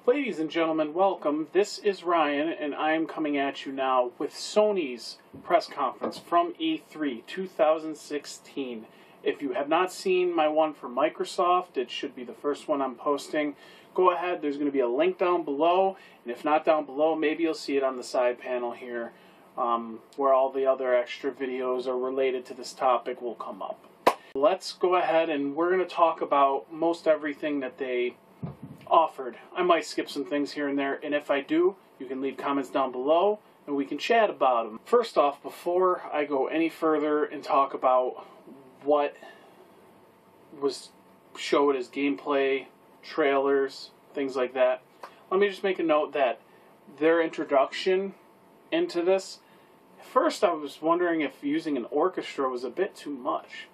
Ladies and gentlemen, welcome. This is Ryan, and I am coming at you now with Sony's press conference from E3 2016. If you have not seen my one for Microsoft, it should be the first one I'm posting. Go ahead, there's going to be a link down below, and if not down below, maybe you'll see it on the side panel here, where all the other extra videos are related to this topic will come up. Let's go ahead, and we're going to talk about most everything that they offered. I might skip some things here and there, and if I do, you can leave comments down below and we can chat about them. First off, before I go any further and talk about what was showed as gameplay, trailers, things like that, let me just make a note that their introduction into this, first I was wondering if using an orchestra was a bit too much.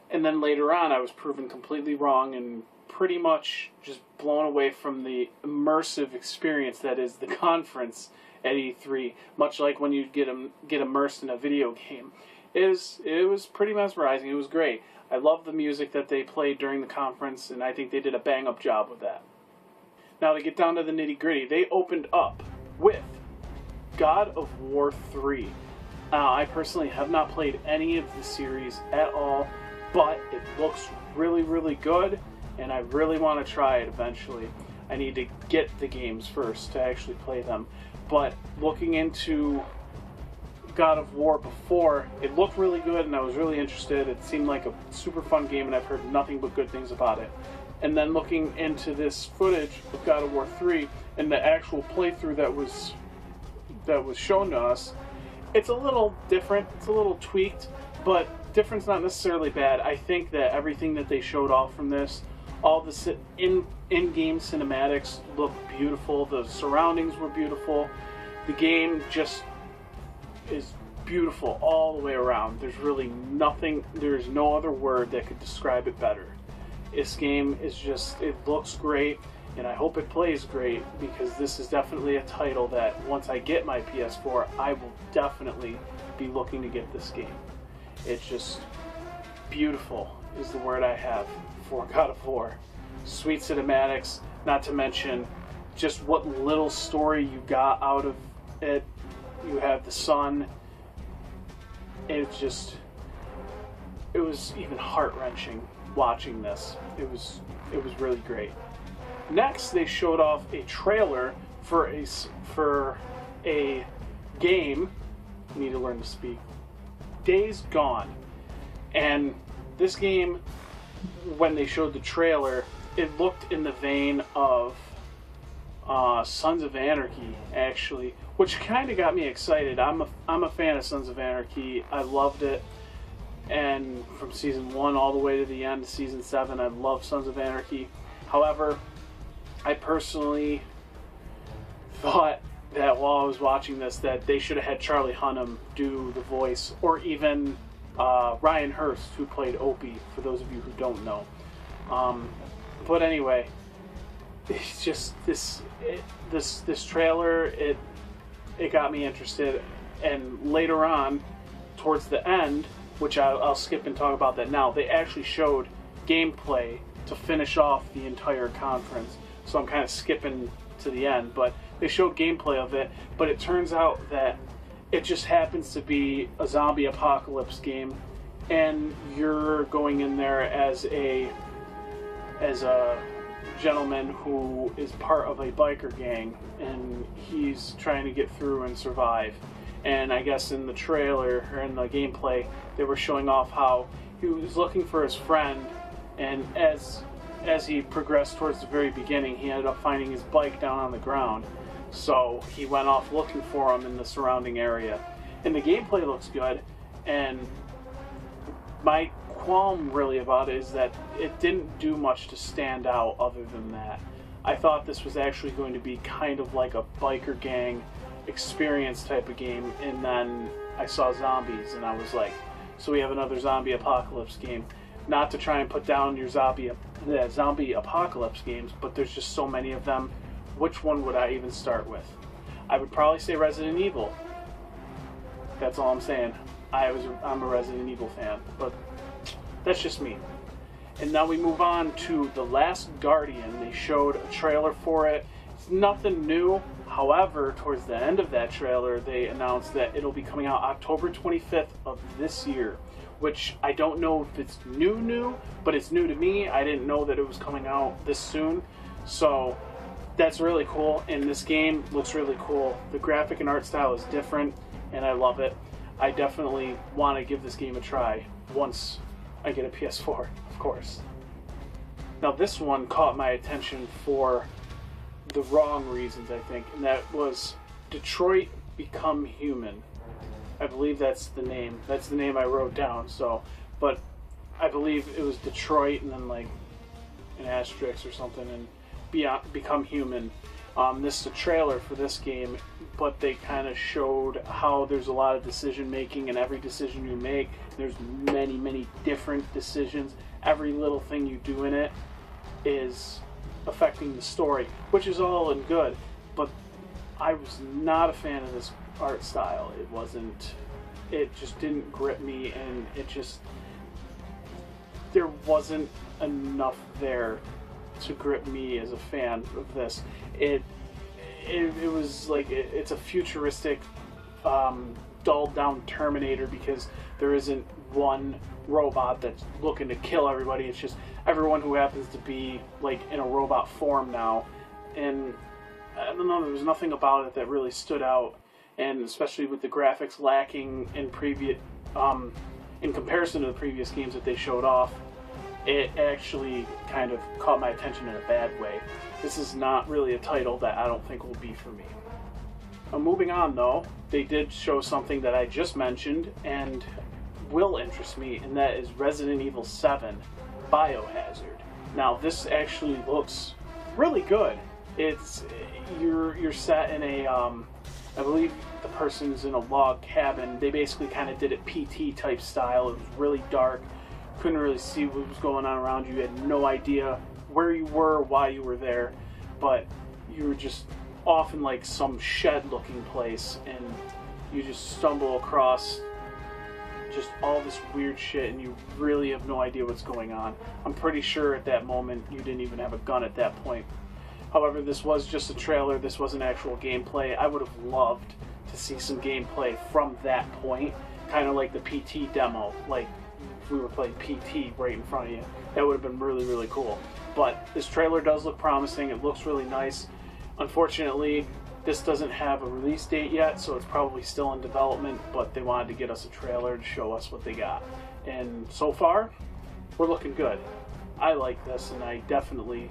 And then later on I was proven completely wrong and pretty much just blown away from the immersive experience that is the conference at E3, much like when you get immersed in a video game. It was pretty mesmerizing. It was great. I love the music that they played during the conference, and I think they did a bang-up job with that. Now to get down to the nitty-gritty, they opened up with God of War 3. I personally have not played any of the series at all, but it looks really, really good, and I really want to try it eventually. I need to get the games first to actually play them. But looking into God of War before, it looked really good and I was really interested. It seemed like a super fun game and I've heard nothing but good things about it. And then looking into this footage of God of War 3 and the actual playthrough that was shown to us, it's a little different, it's a little tweaked, but different's not necessarily bad. I think that everything that they showed off from this, all the in-game cinematics look beautiful. The surroundings were beautiful. The game just is beautiful all the way around. There's really nothing, there's no other word that could describe it better. This game is just, it looks great, and I hope it plays great, because this is definitely a title that once I get my PS4, I will definitely be looking to get this game. It's just beautiful is the word I have for God of War. Sweet cinematics, not to mention just what little story you got out of it. You have the son. It was even heart-wrenching watching this. It was really great. Next, they showed off a trailer for a game. I need to learn to speak. Days Gone. And this game, when they showed the trailer, it looked in the vein of Sons of Anarchy, actually, which kind of got me excited. I'm a fan of Sons of Anarchy. I loved it, and from season 1 all the way to the end of season 7, I love Sons of Anarchy. However, I personally thought that while I was watching this, that they should have had Charlie Hunnam do the voice, or even Ryan Hurst, who played Opie, for those of you who don't know. But anyway, it's just this trailer, it got me interested, and later on, towards the end, which I'll skip and talk about that now, they actually showed gameplay to finish off the entire conference. So I'm kind of skipping to the end, but they showed gameplay of it, but it turns out that it just happens to be a zombie apocalypse game, and you're going in there as a gentleman who is part of a biker gang, and he's trying to get through and survive. And I guess in the trailer, or in the gameplay, they were showing off how he was looking for his friend, and as he progressed towards the very beginning, he ended up finding his bike down on the ground. So he went off looking for him in the surrounding area. And the gameplay looks good, and my qualm really about it is that it didn't do much to stand out other than that. I thought this was actually going to be kind of like a biker gang experience type of game, and then I saw zombies and I was like, so we have another zombie apocalypse game. Not to try and put down your zombie apocalypse games, but there's just so many of them. Which one would I even start with? I would probably say Resident Evil. That's all I'm saying. I'm a Resident Evil fan, but that's just me. And now we move on to The Last Guardian. They showed a trailer for it, It's nothing new. However, towards the end of that trailer, they announced that it'll be coming out October 25th of this year, which I don't know if it's new, but it's new to me. I didn't know that it was coming out this soon. So that's really cool, and this game looks really cool. The graphic and art style is different, and I love it. I definitely want to give this game a try once I get a PS4, of course. Now this one caught my attention for the wrong reasons, I think, and that was Detroit Become Human. I believe that's the name. That's the name I wrote down. So, but I believe it was Detroit and then like an asterisk or something and Become Human. This is a trailer for this game, but they kind of showed how there's a lot of decision making, and every decision you make, there's many different decisions. Every little thing you do in it is affecting the story, which is all and good, but I was not a fan of this art style. It just didn't grip me, and there wasn't enough there to grip me as a fan of this. It was like it's a futuristic, dulled down Terminator, because there isn't one robot that's looking to kill everybody. It's just everyone who happens to be like in a robot form now, and I don't know, there was nothing about it that really stood out, and especially with the graphics lacking in in comparison to the previous games that they showed off, it actually kind of caught my attention in a bad way. This is not really a title that I don't think will be for me. Moving on though, they did show something that I just mentioned and will interest me, and that is Resident Evil 7 Biohazard. Now this actually looks really good. You're set in a I believe the person's in a log cabin. They basically kind of did it PT type style. It was really dark. Couldn't really see what was going on around you. You had no idea where you were, why you were there, but you were just off in like some shed looking place, and you just stumble across just all this weird shit, and you really have no idea what's going on. I'm pretty sure at that moment you didn't even have a gun at that point. However, this was just a trailer. This wasn't actual gameplay. I would have loved to see some gameplay from that point, kind of like the PT demo, like if we were playing PT right in front of you. That would have been really cool. But this trailer does look promising. It looks really nice. Unfortunately, this doesn't have a release date yet, so it's probably still in development, but they wanted to get us a trailer to show us what they got. And so far, we're looking good. I like this, and I definitely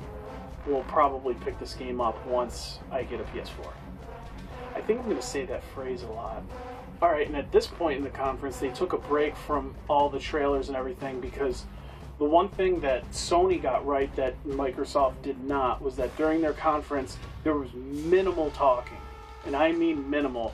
will probably pick this game up once I get a PS4. I think I'm going to say that phrase a lot. Alright, and at this point in the conference, they took a break from all the trailers and everything, because the one thing that Sony got right that Microsoft did not was that during their conference, there was minimal talking. And I mean minimal.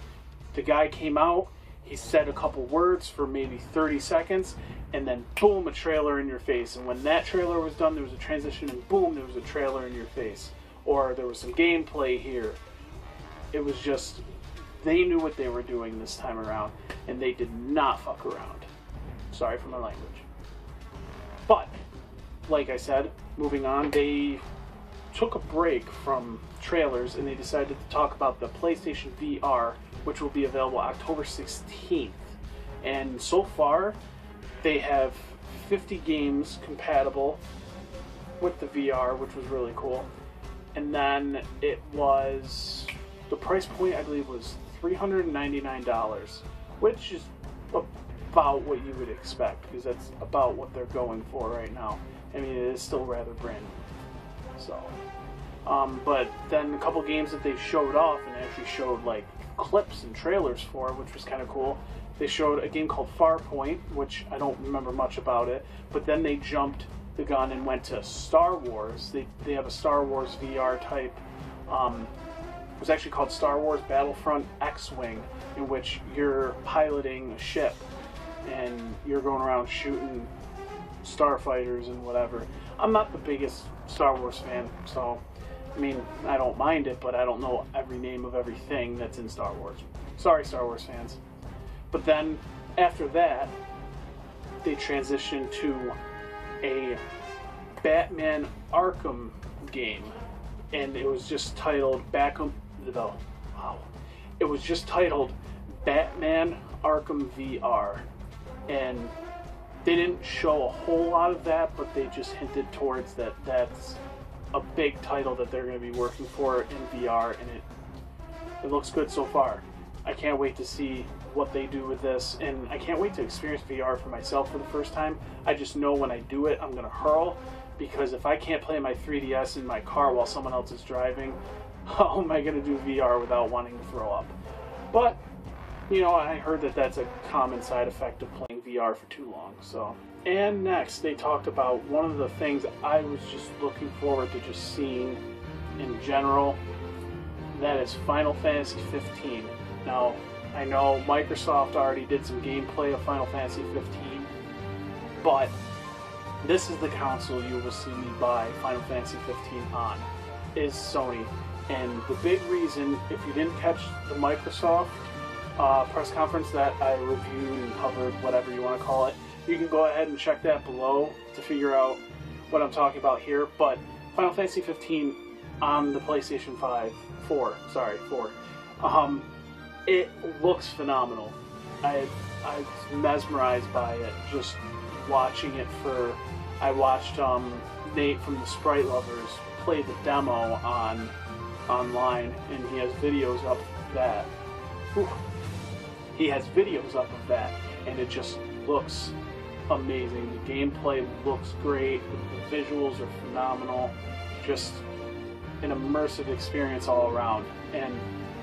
The guy came out, he said a couple words for maybe 30 seconds, and then boom, a trailer in your face. And when that trailer was done, there was a transition, and boom, there was a trailer in your face. Or there was some gameplay here. It was just, they knew what they were doing this time around, and they did not fuck around. Sorry for my language. But, like I said, moving on, they took a break from trailers, and they decided to talk about the PlayStation VR, which will be available October 16th. And so far, they have 50 games compatible with the VR, which was really cool. And then it was, the price point I believe was $399, which is about what you would expect, because that's about what they're going for right now. I mean, it is still rather brand new. So, but then a couple games that they showed off and actually showed like clips and trailers for, which was kind of cool. They showed a game called Farpoint, which I don't remember much about it, but then they jumped the gun and went to Star Wars. They have a Star Wars VR type. It was actually called Star Wars Battlefront X-Wing, in which you're piloting a ship and you're going around shooting starfighters and whatever. I'm not the biggest Star Wars fan, so I mean, I don't mind it, but I don't know every name of everything that's in Star Wars. Sorry, Star Wars fans. But then, after that, they transitioned to a Batman Arkham game. and it was just titled It was just titled Batman Arkham VR, and they didn't show a whole lot of that, but they just hinted towards that that's a big title that they're going to be working for in VR, and it looks good so far. I can't wait to see what they do with this, and I can't wait to experience VR for myself for the first time. I just know when I do it, I'm going to hurl, because if I can't play my 3DS in my car while someone else is driving, how am I going to do VR without wanting to throw up? But, you know, I heard that that's a common side effect of playing VR for too long, so. And next, they talked about one of the things I was just looking forward to just seeing in general, that is Final Fantasy 15. Now, I know Microsoft already did some gameplay of Final Fantasy 15, but this is the console you will see me buy Final Fantasy 15 on, is Sony. And the big reason, if you didn't catch the Microsoft press conference that I reviewed and covered, whatever you want to call it, you can go ahead and check that below to figure out what I'm talking about here. But Final Fantasy 15 on the PlayStation 4, it looks phenomenal. I was mesmerized by it, just watching it I watched Nate from the Sprite Lovers play the demo online, and he has videos up of that. He has videos up of that, and it just looks amazing. The gameplay looks great, the visuals are phenomenal, just an immersive experience all around, and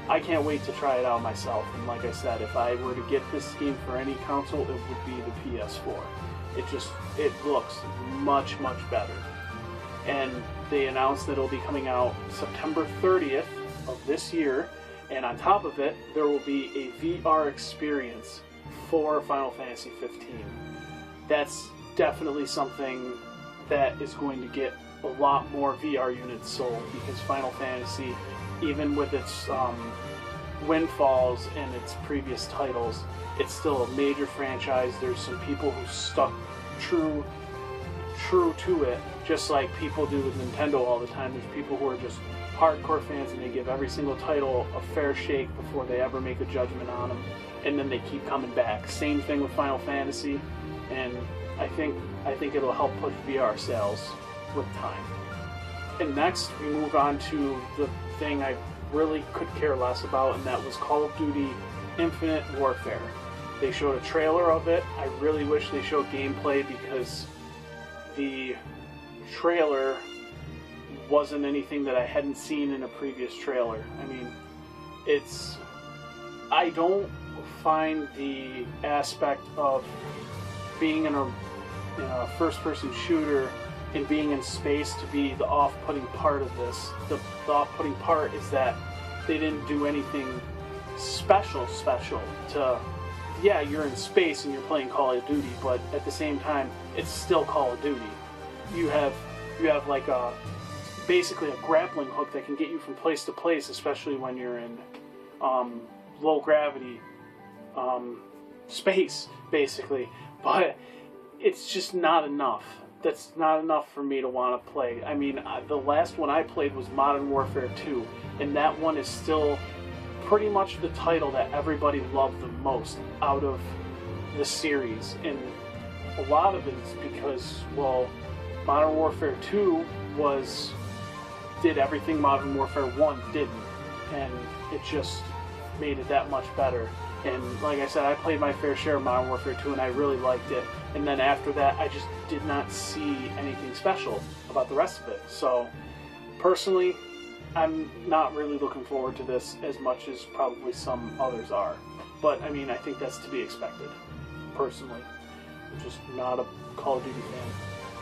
I can't wait to try it out myself. And like I said, if I were to get this game for any console, it would be the PS4. It looks much, much better. And they announced that it'll be coming out September 30th of this year, and on top of it, there will be a VR experience for Final Fantasy 15. That's definitely something that is going to get a lot more VR units sold, because Final Fantasy, even with its windfalls and its previous titles, it's still a major franchise. There's some people who stuck true to it, just like people do with Nintendo all the time. There's people who are just hardcore fans, and they give every single title a fair shake before they ever make a judgment on them, and then they keep coming back. Same thing with Final Fantasy, and I think it'll help push VR sales with time. And next, we move on to the thing I really could care less about, and that was Call of Duty Infinite Warfare. They showed a trailer of it. I really wish they showed gameplay, because the trailer wasn't anything that I hadn't seen in a previous trailer. I mean, I don't find the aspect of being in a first-person shooter and being in space to be the off-putting part of this. The off-putting part is that they didn't do anything special to, yeah, you're in space and you're playing Call of Duty, but at the same time, it's still Call of Duty. You have like basically a grappling hook that can get you from place to place, especially when you're in low gravity space, basically. But it's just not enough. That's not enough for me to want to play. I mean, the last one I played was Modern Warfare 2, and that one is still pretty much the title that everybody loved the most out of the series. And a lot of it is because, well, Modern Warfare 2 did everything Modern Warfare 1 didn't, and it just made it that much better. And like I said, I played my fair share of Modern Warfare 2, and I really liked it. And then after that, I just did not see anything special about the rest of it. So, personally, I'm not really looking forward to this as much as probably some others are. But, I mean, I think that's to be expected, personally. I'm just not a Call of Duty fan.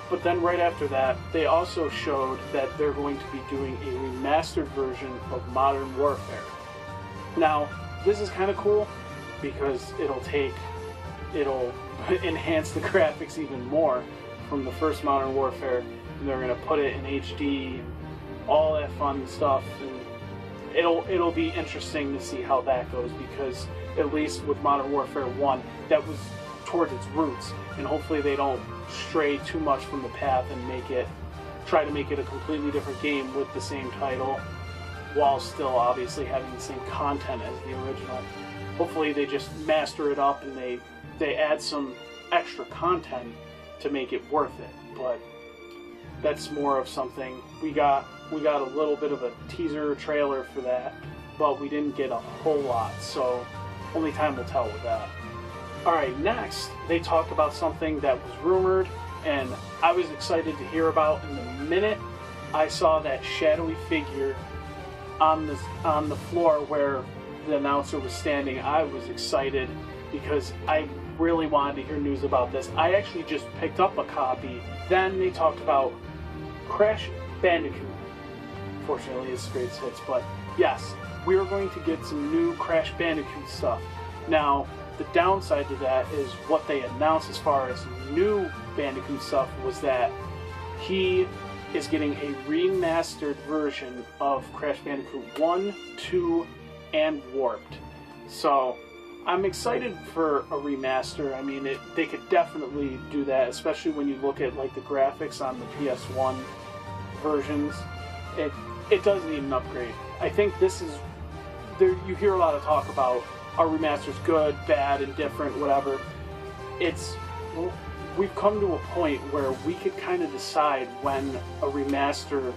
But then right after that, they also showed that they're going to be doing a remastered version of Modern Warfare. Now, this is kind of cool, because it'll enhance the graphics even more from the first Modern Warfare, and they're going to put it in HD, all that fun stuff, and it'll be interesting to see how that goes, because at least with Modern Warfare 1, that was towards its roots, and hopefully they don't stray too much from the path and make it try to make it a completely different game with the same title, while still obviously having the same content as the original. Hopefully they just master it up and they add some extra content to make it worth it. But that's more of something. We got a little bit of a teaser trailer for that, but we didn't get a whole lot, so only time will tell with that. Alright, next they talked about something that was rumored and I was excited to hear about. In the minute I saw that shadowy figure on the floor where the announcer was standing, I was excited because I really wanted to hear news about this. I actually just picked up a copy. Then they talked about Crash Bandicoot. Fortunately, it's greatest hits, but yes, we are going to get some new Crash Bandicoot stuff. Now, the downside to that is what they announced as far as new Bandicoot stuff was that he is getting a remastered version of Crash Bandicoot 1, 2, and Warped. So, I'm excited for a remaster. I mean, they could definitely do that, especially when you look at like the graphics on the PS1 versions. It does need an upgrade. I think this is there. You hear a lot of talk about our remaster's good, bad, indifferent, whatever. We've come to a point where we could kind of decide when a remaster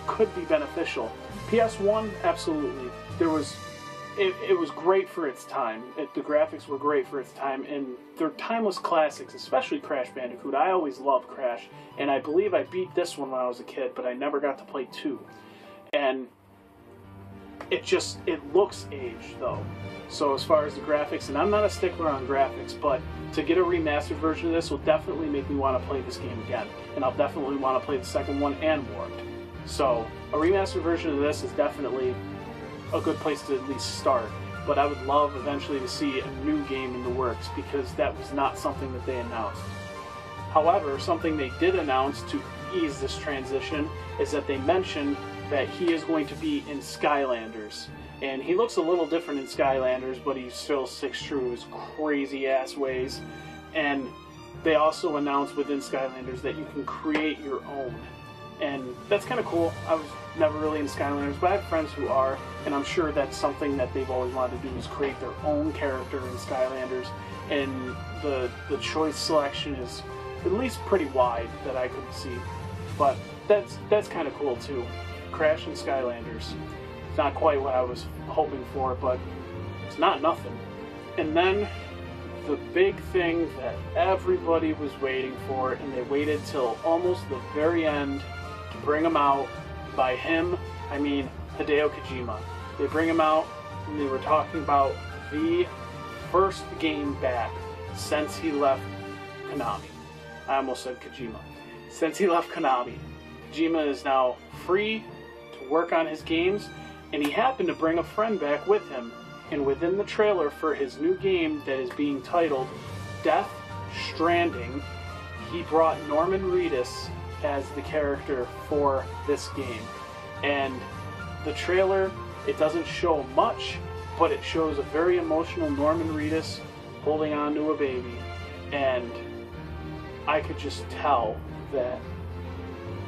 could be beneficial. PS1, absolutely. It was great for its time. The graphics were great for its time, and they're timeless classics, especially Crash Bandicoot. I always loved Crash, and I believe I beat this one when I was a kid, but I never got to play 2. And it looks aged, though. So as far as the graphics, and I'm not a stickler on graphics, but to get a remastered version of this will definitely make me want to play this game again. And I'll definitely want to play the second one and Warped. So a remastered version of this is definitely a good place to at least start. But I would love eventually to see a new game in the works, because that was not something that they announced. However, something they did announce to ease this transition is that they mentioned that he is going to be in Skylanders. And he looks a little different in Skylanders, but he still sticks true to his crazy ass ways. And they also announced within Skylanders that you can create your own. And that's kind of cool. I was never really in Skylanders, but I have friends who are, and I'm sure that's something that they've always wanted to do, is create their own character in Skylanders. And the choice selection is at least pretty wide that I could see. But that's kind of cool too. Crash and Skylanders. It's not quite what I was hoping for, but it's not nothing. And then the big thing that everybody was waiting for, and they waited till almost the very end to bring him out. By him, I mean Hideo Kojima. They bring him out, and they were talking about the first game back since he left Konami. I almost said Kojima. Since he left Konami, Kojima is now free to work on his games, and he happened to bring a friend back with him. And within the trailer for his new game that is being titled Death Stranding, he brought Norman Reedus as the character for this game. And the trailer, it doesn't show much, but it shows a very emotional Norman Reedus holding on to a baby. And I could just tell that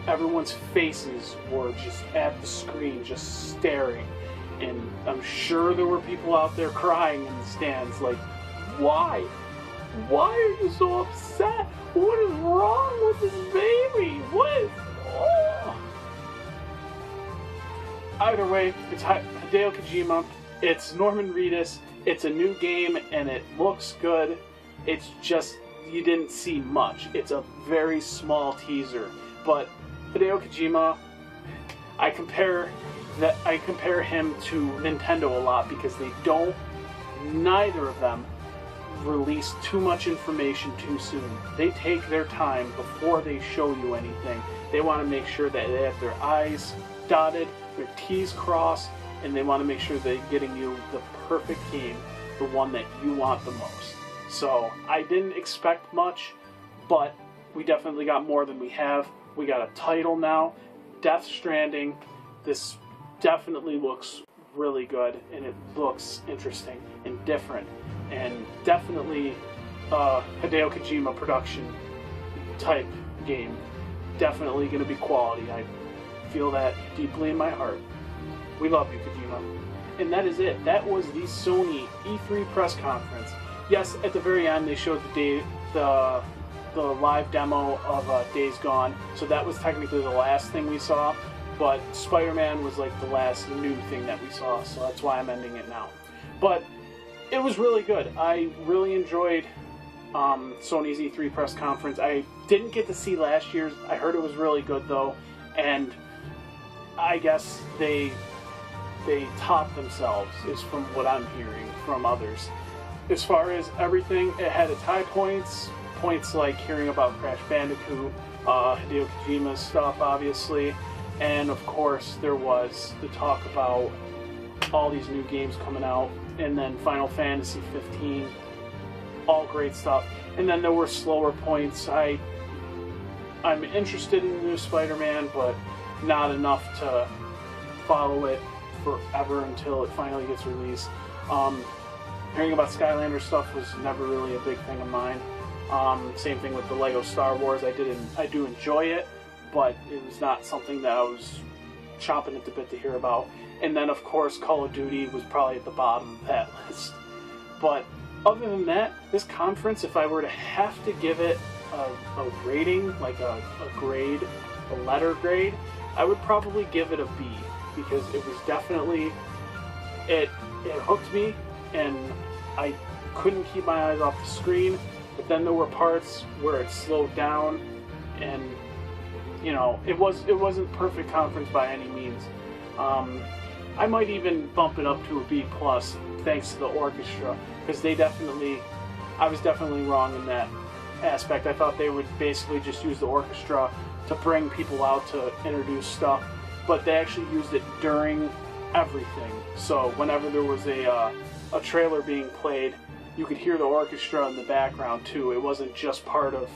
everyone's faces were just at the screen, just staring. And I'm sure there were people out there crying in the stands like, why? Why are you so upset? What is wrong with this baby? What is... Oh. Either way, it's Hideo Kojima, it's Norman Reedus, it's a new game, and it looks good. It's just, you didn't see much. It's a very small teaser. But Hideo Kojima, I compare him to Nintendo a lot, because neither of them release too much information too soon. They take their time before they show you anything. They want to make sure that they have their I's dotted, their T's crossed, and they want to make sure they're getting you the perfect game, the one that you want the most. So I didn't expect much, but we definitely got more than we have. We got a title now, Death Stranding. This definitely looks really good, and it looks interesting and different, and definitely Hideo Kojima production type game. definitely going to be quality. I feel that deeply in my heart. We love you, Kojima. And that is it. That was the Sony E3 press conference. Yes, at the very end they showed the live demo of Days Gone, so that was technically the last thing we saw, but Spider-Man was like the last new thing that we saw, so that's why I'm ending it now. But it was really good. I really enjoyed Sony's E3 press conference. I didn't get to see last year's. I heard it was really good though, and I guess they topped themselves, is from what I'm hearing from others. As far as everything, it had its high points like hearing about Crash Bandicoot, Hideo Kojima's stuff, obviously, and of course there was the talk about all these new games coming out, and then Final Fantasy 15, all great stuff. And then there were slower points. I'm interested in the new Spider-Man, but not enough to follow it forever until it finally gets released. Hearing about Skylander stuff was never really a big thing of mine. Same thing with the Lego Star Wars. I do enjoy it, but it was not something that I was chomping at the bit to hear about. And then, of course, Call of Duty was probably at the bottom of that list. But other than that, this conference, if I were to have to give it a rating, like a grade, a letter grade, I would probably give it a B, because it was definitely, it hooked me, and I couldn't keep my eyes off the screen. But then there were parts where it slowed down, and you know, it wasn't perfect conference by any means. I might even bump it up to a B plus thanks to the orchestra, because I was definitely wrong in that aspect. I thought they would basically just use the orchestra to bring people out to introduce stuff, but they actually used it during everything. So whenever there was a trailer being played, you could hear the orchestra in the background too. It wasn't just part of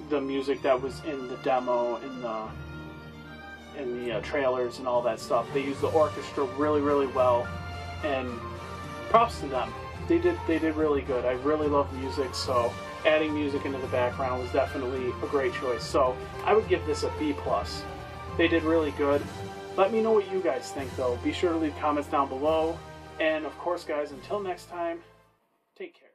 the music that was in the demo, in the trailers and all that stuff. They used the orchestra really, really well, and props to them. They did really good. I really love music, so adding music into the background was definitely a great choice. So I would give this a B plus. They did really good. Let me know what you guys think though. Be sure to leave comments down below. And of course guys, until next time, take care.